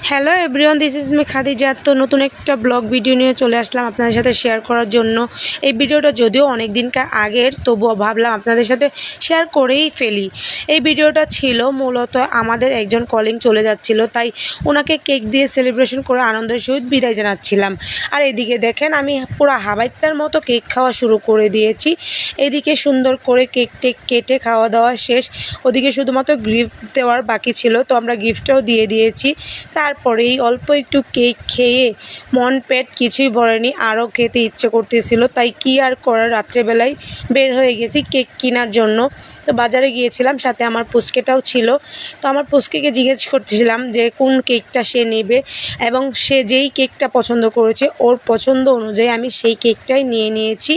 Hello everyone, this is me Khadija. তো নতুন একটা ব্লগ ভিডিও নিয়ে চলে আসলাম আপনাদের সাথে শেয়ার করার জন্য। এই ভিডিওটা যদিও অনেক দিনকার আগের, তবুও ভাবলাম আপনাদের সাথে শেয়ার করেই ফেলি। এই ভিডিওটা ছিল মূলত আমাদের একজন কলিং চলে যাচ্ছিল, তাই ওনাকে কেক দিয়ে সেলিব্রেশন করে আনন্দের সহিত বিদায় জানাচ্ছিলাম। আর এদিকে দেখেন আমি পুরো হাবাইত্তার মতো কেক খাওয়া শুরু করে দিয়েছি। এদিকে সুন্দর করে কেক টেক কেটে খাওয়া দাওয়া শেষ, ওদিকে শুধুমাত্র গিফট দেওয়ার বাকি ছিল, তো আমরা গিফটটাও দিয়ে দিয়েছি। তারপরেই অল্প একটু কেক খেয়ে মন পেট কিছুই ভরেনি, আরও খেতে ইচ্ছে করতেছিল, তাই কি আর করার, রাত্রেবেলায় বের হয়ে গেছি কেক কেনার জন্য। তো বাজারে গিয়েছিলাম, সাথে আমার পুচকেটাও ছিল। তো আমার পুচকেকে জিজ্ঞেস করতেছিলাম যে কোন কেকটা সে নেবে, এবং সে যেই কেকটা পছন্দ করেছে ওর পছন্দ অনুযায়ী আমি সেই কেকটাই নিয়ে নিয়েছি।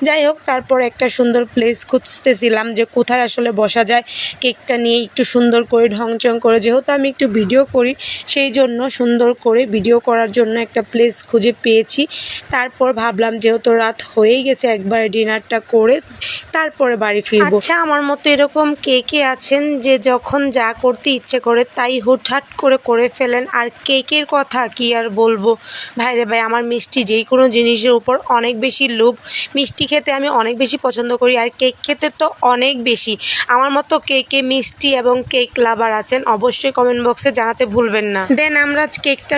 যাই হোক, তারপর একটা সুন্দর প্লেস খুঁজতেছিলাম যে কোথায় আসলে বসা যায় কেকটা নিয়ে একটু সুন্দর করে ঢংচং করে। যেহেতু আমি একটু ভিডিও করি, সেই জন্য সুন্দর করে ভিডিও করার জন্য একটা প্লেস খুঁজে পেয়েছি। তারপর ভাবলাম যেহেতু রাত হয়েই গেছে, একবারে ডিনারটা করে তারপরে বাড়ি ফিরবো। আচ্ছা, আমার মতো এরকম কে কে আছেন যে যখন যা করতে ইচ্ছে করে তাই হুটহাট করে ফেলেন? আর কেকের কথা কি আর বলবো ভাইরে ভাই, আমার মিষ্টি যেই কোনো জিনিসের উপর অনেক বেশি লোভ। মিষ্টি খেতে আমি অনেক বেশি পছন্দ করি, আর কেক খেতে তো অনেক বেশি। আমার মতো কে মিষ্টি এবং কেক লাভার আছেন অবশ্যই কমেন্ট বক্সে জানাতে ভুলবেন না। দেন আমরা কেকটা